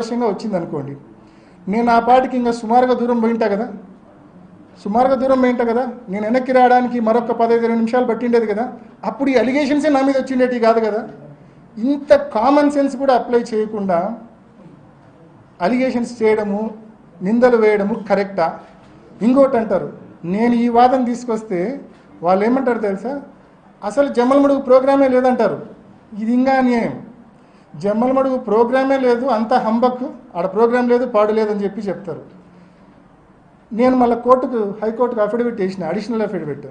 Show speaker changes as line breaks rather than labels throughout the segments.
అవకాశంగా వచ్చింది అనుకోండి, నేను ఆ పాటికి ఇంకా సుమారుగా దూరం పోయింటా కదా, నేను వెనక్కి రావడానికి మరొక 15-20 నిమిషాలు పట్టిండేది కదా, అప్పుడు ఈ అలిగేషన్సే నా మీద వచ్చిండేటి కాదు కదా. ఇంత కామన్ సెన్స్ కూడా అప్లై చేయకుండా అలిగేషన్స్ చేయడము, నిందలు వేయడము కరెక్టా? ఇంకోటి అంటారు, నేను ఈ వాదన తీసుకొస్తే వాళ్ళు ఏమంటారు తెలుసా, అసలు జమ్మలమడుగు ప్రోగ్రామే లేదంటారు. ఇది ఇంకా అన్యాయం. జమ్మలమడుగు ప్రోగ్రామే లేదు, అంత హంబక్, ఆడ ప్రోగ్రాం లేదు, పాడు లేదని చెప్పి చెప్తారు. నేను మళ్ళీ హైకోర్టుకు అఫిడవిట్ వేసిన, అడిషనల్ అఫిడవిట్.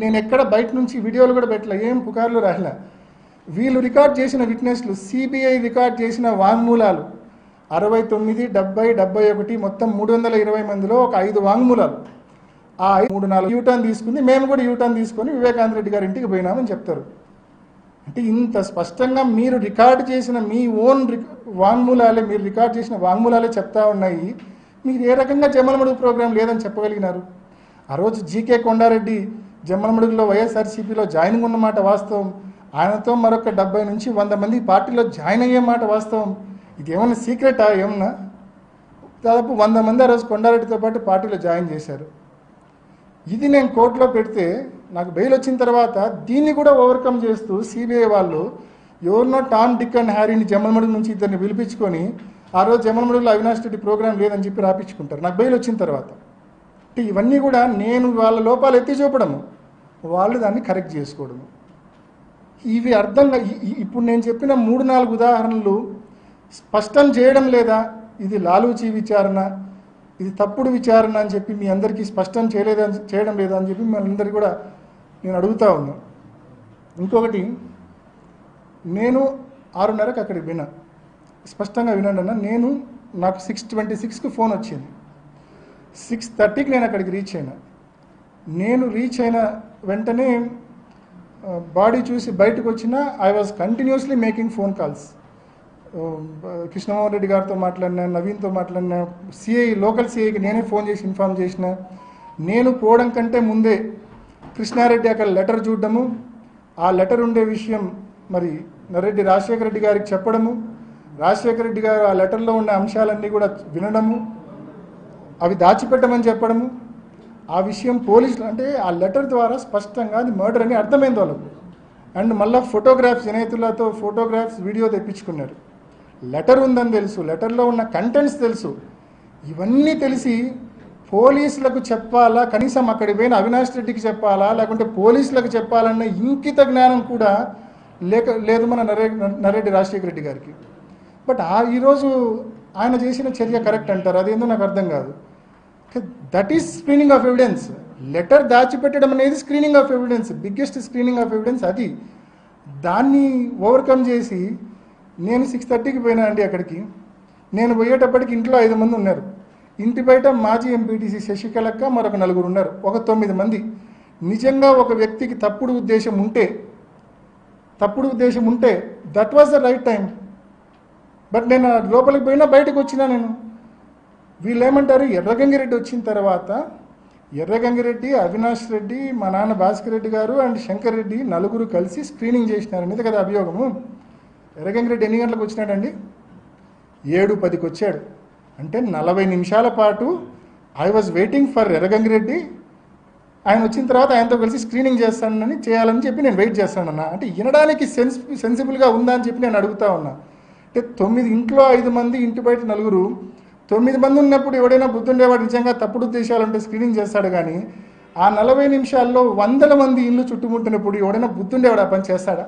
నేను ఎక్కడ బయట నుంచి వీడియోలు కూడా పెట్టలే, ఏం పుకార్లు రాయలే. వీళ్ళు రికార్డ్ చేసిన విట్నెస్లు, సిబిఐ రికార్డ్ చేసిన వాంగ్మూలాలు 69, 70, 71 మొత్తం 320 మందిలో ఒక 5 వాంగ్మూలాలు. ఆ 3-4 యూటర్న్ తీసుకుంది, మేము కూడా యూటర్న్ తీసుకొని వివేకానంద రెడ్డి గారి ఇంటికి పోయినామని చెప్తారు. అంటే ఇంత స్పష్టంగా మీరు రికార్డ్ చేసిన మీ ఓన్ వాంగ్మూలాలే, మీరు రికార్డ్ చేసిన వాంగ్మూలాలే చెప్తా ఉన్నాయి. మీరు ఏ రకంగా జమ్మలమడుగు ప్రోగ్రాం లేదని చెప్పగలిగినారు? ఆ రోజు జీకే కొండారెడ్డి జమ్మలమడుగులో వైఎస్ఆర్సీపీలో జాయినింగ్ ఉన్నమాట వాస్తవం. ఆయనతో మరొక 70 నుంచి 100 మంది పార్టీలో జాయిన్ అయ్యే మాట వాస్తవం. ఇది ఏమన్నా సీక్రెటా? ఏమన్నా దాదాపు 100 మంది ఆ రోజు కొండారెడ్డితో పాటు పార్టీలో జాయిన్ చేశారు. ఇది నేను కోర్టులో పెడితే నాకు బెయిల్ వచ్చిన తర్వాత దీన్ని కూడా ఓవర్కమ్ చేస్తూ సిబిఐ వాళ్ళు ఎవరినో టామ్, డిక్ అండ్ హ్యారీని జమ్మలమడుగు నుంచి ఇద్దరిని పిలిపించుకొని ఆ రోజు జమ్మలమడుగులో అవినాష్ రెడ్డి ప్రోగ్రాం లేదని చెప్పి రాపించుకుంటారు నాకు బెయిల్ వచ్చిన తర్వాత. అంటే ఇవన్నీ కూడా నేను వాళ్ళ లోపాలు ఎత్తి చూపడము, వాళ్ళు దాన్ని కరెక్ట్ చేసుకోవడము. ఇవి అర్థంగా ఇప్పుడు నేను చెప్పిన 3-4 ఉదాహరణలు స్పష్టం చేయడం లేదా, ఇది లాలూచీ విచారణ, ఇది తప్పుడు విచారణ అని చెప్పి మీ అందరికీ స్పష్టం చేయడం లేదా అని చెప్పి మనందరికీ కూడా నేను అడుగుతా ఉన్నా. ఇంకొకటి, నేను 6:30కి అక్కడికి విన్నా, స్పష్టంగా వినండి అన్న. నాకు 6:26కి ఫోన్ వచ్చింది, 6:30కి నేను అక్కడికి రీచ్ అయినా. నేను రీచ్ అయిన వెంటనే బాడీ చూసి బయటకు వచ్చిన I was continuously making phone calls. Krishnamohan Reddy గారితో మాట్లాడినా, నవీన్తో మాట్లాడినా, లోకల్ సిఐకి నేనే ఫోన్ చేసి ఇన్ఫామ్ చేసిన. నేను పోవడం కంటే ముందే కృష్ణారెడ్డి అక్కడ లెటర్ చూడడము, ఆ లెటర్ ఉండే విషయం మరి నరెడ్డి రాజశేఖర రెడ్డి గారికి చెప్పడము, రాజశేఖర రెడ్డి గారు ఆ లెటర్లో ఉన్న అంశాలన్నీ కూడా వినడము, అవి దాచిపెట్టమని చెప్పడము, ఆ విషయం పోలీసులు అంటే ఆ లెటర్ ద్వారా స్పష్టంగా అది మర్డర్ అని అర్థమైంది వాళ్ళకు. అండ్ మళ్ళీ ఫోటోగ్రాఫ్స్, జనేతులతో ఫోటోగ్రాఫ్స్, వీడియో తెప్పించుకున్నారు. లెటర్ ఉందని తెలుసు, లెటర్లో ఉన్న కంటెంట్స్ తెలుసు. ఇవన్నీ తెలిసి పోలీసులకు చెప్పాలా, కనీసం అక్కడికి పోయిన అవినాష్ రెడ్డికి చెప్పాలా, లేకుంటే పోలీసులకు చెప్పాలన్న ఇంకిత జ్ఞానం కూడా లేదు మన నరెడ్డి రాజశేఖర రెడ్డి గారికి. బట్ ఈరోజు ఆయన చేసిన చర్య కరెక్ట్ అంటారు, అదేందో నాకు అర్థం కాదు. That is screening of evidence. Letter దాచిపెట్టడం అనేది screening of evidence, biggest screening of evidence అది. దాన్ని ఓవర్కమ్ చేసి నేను 6:30కి పోయినా అండి అక్కడికి. నేను పోయేటప్పటికి ఇంట్లో 5 మంది ఉన్నారు, ఇంటి బయట మాజీ ఎంపీటీసీ శశికళక్క మరొక 4 ఉన్నారు, ఒక 9 మంది. నిజంగా ఒక వ్యక్తికి తప్పుడు ఉద్దేశం ఉంటే that was the right time. But నేను లోపలికి పోయినా బయటకు వచ్చినా. వీళ్ళు ఏమంటారు, ఎర్రగంగిరెడ్డి వచ్చిన తర్వాత ఎర్రగంగిరెడ్డి, అవినాష్ రెడ్డి, మా నాన్న భాస్కర్ రెడ్డి గారు అండ్ శంకర్ రెడ్డి 4 కలిసి స్క్రీనింగ్ చేసినారు అనేది కదా అభియోగము. ఎర్రగంగిరెడ్డి ఎన్ని గంటలకు వచ్చినాడండి? 7:10కి వచ్చాడు. అంటే 40 నిమిషాల పాటు I was waiting for Erra Gangi Reddy. ఆయన వచ్చిన తర్వాత ఆయనతో కలిసి స్క్రీనింగ్ చేయాలని చెప్పి నేను వెయిట్ చేస్తానన్నా. అంటే వినడానికి సెన్సిబుల్గా ఉందా అని చెప్పి నేను అడుగుతా ఉన్నా. అంటే 9 ఇంట్లో 5 మంది, ఇంటి బయట 4, 9 మంది ఉన్నప్పుడు ఎవడైనా బుద్ధుండేవాడు నిజంగా తప్పుడు ఉద్దేశాలుంటే స్క్రీనింగ్ చేస్తాడు. కానీ ఆ 40 నిమిషాల్లో 100 మంది ఇల్లు చుట్టుముట్టినప్పుడు ఎవడైనా బుద్ధుండేవాడు ఆ పని చేస్తాడా?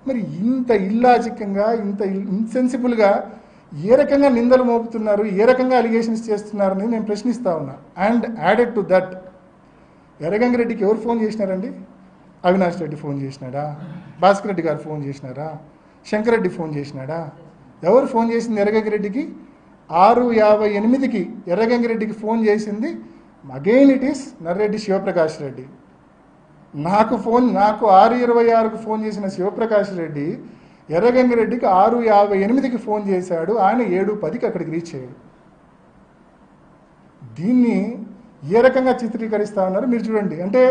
మరి ఇంత ఇల్లాజికంగా, ఇంత ఇన్సెన్సిబుల్గా ఏ రకంగా నిందలు మోపుతున్నారు, ఏ రకంగా అలిగేషన్స్ చేస్తున్నారు అనేది నేను ప్రశ్నిస్తా ఉన్నా. అండ్ యాడెడ్ టు దట్, ఎర్రగంగిరెడ్డికి ఎవరు ఫోన్ చేసినారండి? అవినాష్ రెడ్డి ఫోన్ చేసినాడా? భాస్కర్ రెడ్డి గారు ఫోన్ చేసినారా? శంకర్ రెడ్డి ఫోన్ చేసినాడా? ఎవరు ఫోన్ చేసింది ఎర్రగంగిరెడ్డికి? 6:58కి ఎర్రగంగిరెడ్డికి ఫోన్ చేసింది again it is Narreddy Shivprakash Reddy. నాకు 6:26కు ఫోన్ చేసిన శివప్రకాష్ రెడ్డి ఎర్రగంగిరెడ్డికి 6:58కి ఫోన్ చేశాడు. ఆయన 7:10కి అక్కడికి రీచ్ అయ్యాడు. దీన్ని ఏ రకంగా చిత్రీకరిస్తా ఉన్నారు మీరు చూడండి. అంటే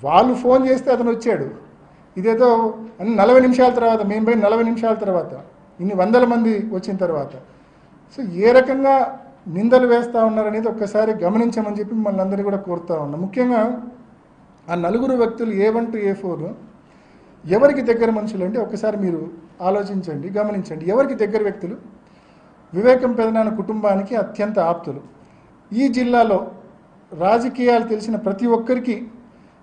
వాళ్ళు ఫోన్ చేస్తే అతను వచ్చాడు, ఇదేదో 40 నిమిషాల తర్వాత, మేము పోయిన 40 నిమిషాల తర్వాత ఇన్ని వందల మంది వచ్చిన తర్వాత. సో ఏ రకంగా నిందలు వేస్తూ ఉన్నారనేది ఒక్కసారి గమనించమని చెప్పి మిమ్మల్ని అందరినీ కూడా కోరుతా ఉన్నాం. ముఖ్యంగా ఆ నలుగురు వ్యక్తులు A1 to A4 ఎవరికి దగ్గర మనుషులు అంటే ఒక్కసారి మీరు ఆలోచించండి, గమనించండి. ఎవరికి దగ్గర వ్యక్తులు? వివేకం పెదనాన్న కుటుంబానికి అత్యంత ఆప్తులు. ఈ జిల్లాలో రాజకీయాలు తెలిసిన ప్రతి ఒక్కరికి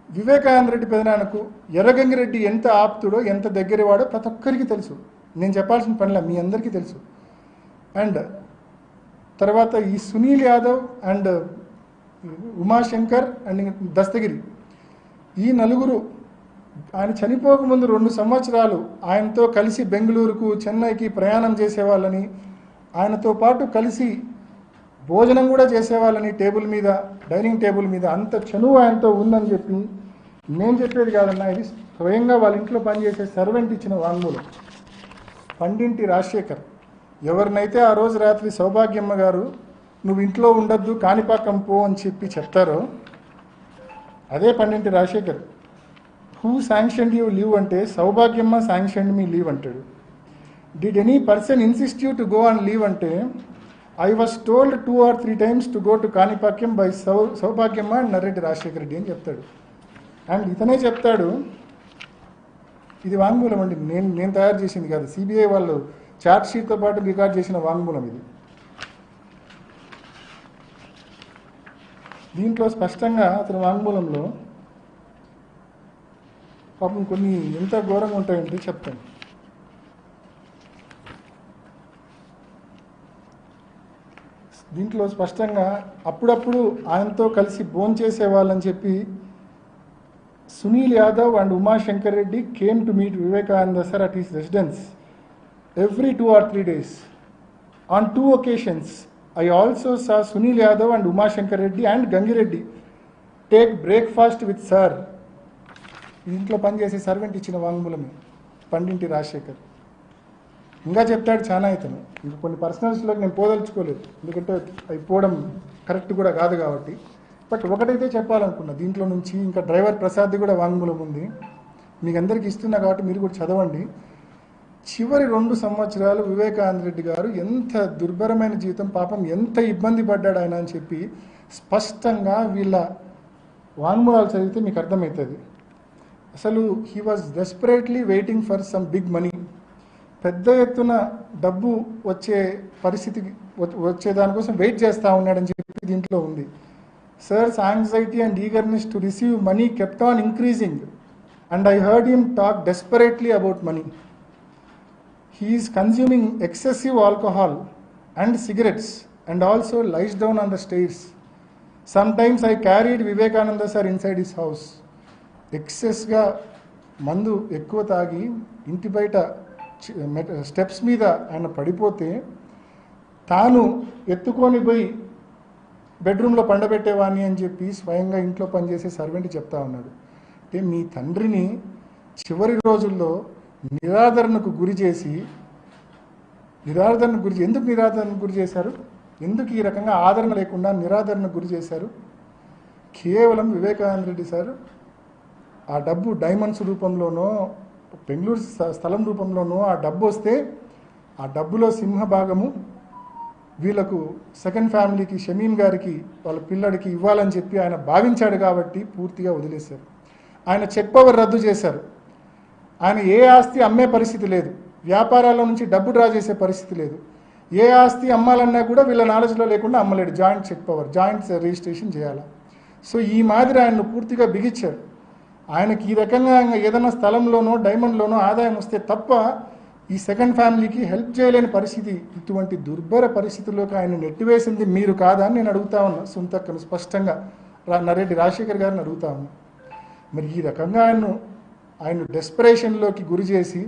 వివేకానంద రెడ్డి పెదనాన్నకు ఎర్రగంగిరెడ్డి ఎంత ఆప్తుడో, ఎంత దగ్గరవాడో ప్రతి ఒక్కరికి తెలుసు. నేను చెప్పాల్సిన పనిలా, మీ అందరికీ తెలుసు. అండ్ తర్వాత ఈ సునీల్ యాదవ్ అండ్ ఉమాశంకర్ అండ్ దస్తగిరి, ఈ నలుగురు ఆయన చనిపోకముందు 2 సంవత్సరాలు ఆయనతో కలిసి బెంగళూరుకు, చెన్నైకి ప్రయాణం చేసేవాళ్ళని, ఆయనతో పాటు కలిసి భోజనం కూడా చేసేవాళ్ళని, టేబుల్ మీద, డైనింగ్ టేబుల్ మీద అంత చనువు ఆయనతో ఉందని చెప్పి నేను చెప్పేది కాదన్నా, ఇది స్వయంగా వాళ్ళ ఇంట్లో పనిచేసే సర్వెంట్ ఇచ్చిన వాంగ్మూలం. పండింటి రాజశేఖర్ ఎవరినైతే ఆ రోజు రాత్రి సౌభాగ్యమ్మ గారు నువ్వు ఇంట్లో ఉండొద్దు కాణిపాకం పో అని చెప్పి చెప్తారో అదే పండింటి Rajasekhar. Who sanctioned you leave అంటే సౌభాగ్యమ్మ శాంక్షన్డ్ మీ లీవ్ అంటాడు. Did any person insist you to go and leave అంటే I was told 2 or 3 times to go to Kanipakam by Saubhagyamma and Narreddy Rajasekhara Reddy అని చెప్తాడు. అండ్ ఇతనే చెప్తాడు, ఇది వాంగ్మూలం అండి, నేను తయారు చేసింది కాదు, సిబిఐ వాళ్ళు ఛార్జ్ షీట్తో పాటు రికార్డ్ చేసిన వాంగ్మూలం ఇది. దీంట్లో స్పష్టంగా అతని వాంగ్మూలంలో పాపం కొన్ని ఎంత ఘోరంగా ఉంటాయంటే చెప్తాను. దీంట్లో స్పష్టంగా అప్పుడప్పుడు ఆయనతో కలిసి భోంచేసేవాళ్ళని చెప్పి Sunil Yadav and Umashankar Reddy came to meet Vivekananda sir at his residence every 2 or 3 days. On 2 occasions, I also saw Sunil Yadav and Umashankar Reddy and Gangireddy take breakfast with sir. ఇంట్లో పనిచేసే సర్వెంట్ ఇచ్చిన వాంగ్మూలమే పండింటి రాజశేఖర్. ఇంకా చెప్తాడు చాలా ఇతను. ఇంకా కొన్ని పర్సనల్స్లోకి నేను పోదలుచుకోలేదు, ఎందుకంటే అవి పోవడం కరెక్ట్ కూడా కాదు కాబట్టి. బట్ ఒకటైతే చెప్పాలనుకున్నా దీంట్లో నుంచి, ఇంకా డ్రైవర్ ప్రసాద్ది కూడా వాంగ్మూలం ఉంది, మీకు అందరికీ ఇస్తున్నా కాబట్టి మీరు కూడా చదవండి. చివరి 2 సంవత్సరాలు వివేకానంద రెడ్డి గారు ఎంత దుర్భరమైన జీవితం, పాపం ఎంత ఇబ్బంది పడ్డాడు ఆయన అని చెప్పి స్పష్టంగా వీళ్ళ వాంగ్మూలాలు చదివితే మీకు అర్థమవుతుంది. అసలు he was desperately waiting for some big money. పెద్ద ఎత్తున డబ్బు వచ్చే పరిస్థితికి వచ్చే దానికోసం వెయిట్ చేస్తూ ఉన్నాడని చెప్పి దీంట్లో ఉంది. Sir's anxiety and eagerness to receive money kept on increasing and I heard him talk desperately about money. He is consuming excessive alcohol and cigarettes and also lies down on the stairs. Sometimes I carried Vivekananda sir inside his house. ఎక్సెస్గా మందు ఎక్కువ తాగి ఇంటి బయట steps మీద ఆయన పడిపోతే తాను ఎత్తుకొని పోయి బెడ్రూమ్లో పండబెట్టేవాడిని అని చెప్పి స్వయంగా ఇంట్లో పనిచేసే సర్వెంట్ చెప్తా ఉన్నాడు. అంటే మీ తండ్రిని చివరి రోజుల్లో నిరాదరణకు గురి చేసి, ఎందుకు నిరాదరణకు గురి చేశారు? ఎందుకు ఈ రకంగా ఆదరణ లేకుండా నిరాదరణకు గురి చేశారు? కేవలం వివేకానంద రెడ్డి సార్ ఆ డబ్బు డైమండ్స్ రూపంలోనో బెంగళూరు స్థలం రూపంలోనో ఆ డబ్బు వస్తే ఆ డబ్బులో సింహభాగము వీళ్ళకు సెకండ్ ఫ్యామిలీకి, షమీం గారికి, వాళ్ళ పిల్లడికి ఇవ్వాలని చెప్పి ఆయన భావించాడు కాబట్టి పూర్తిగా వదిలేశారు. ఆయన చెక్ పవర్ రద్దు చేశారు. ఆయన ఏ ఆస్తి అమ్మే పరిస్థితి లేదు, వ్యాపారాల నుంచి డబ్బు డ్రా చేసే పరిస్థితి లేదు. ఏ ఆస్తి అమ్మాలన్నా కూడా వీళ్ళ నాలెడ్జ్లో లేకుండా అమ్మలేడు. Joint check power, joint registration చేయాలి. సో ఈ మాదిరి ఆయన్ను పూర్తిగా బిగించారు. ఆయనకి ఈ రకంగా ఏదైనా స్థలంలోనో డైమండ్లోనో ఆదాయం వస్తే తప్ప ఈ సెకండ్ ఫ్యామిలీకి హెల్ప్ చేయలేని పరిస్థితి. ఇటువంటి దుర్భర పరిస్థితుల్లోకి ఆయన నెట్టివేసింది మీరు కాదా అని నేను అడుగుతా ఉన్నా. సుంతక్కను స్పష్టంగా నర్రెడ్డి రాజశేఖర్ గారిని అడుగుతా ఉన్నా. మరి ఈ రకంగా ఆయన డెస్పరేషన్లోకి గురి చేసి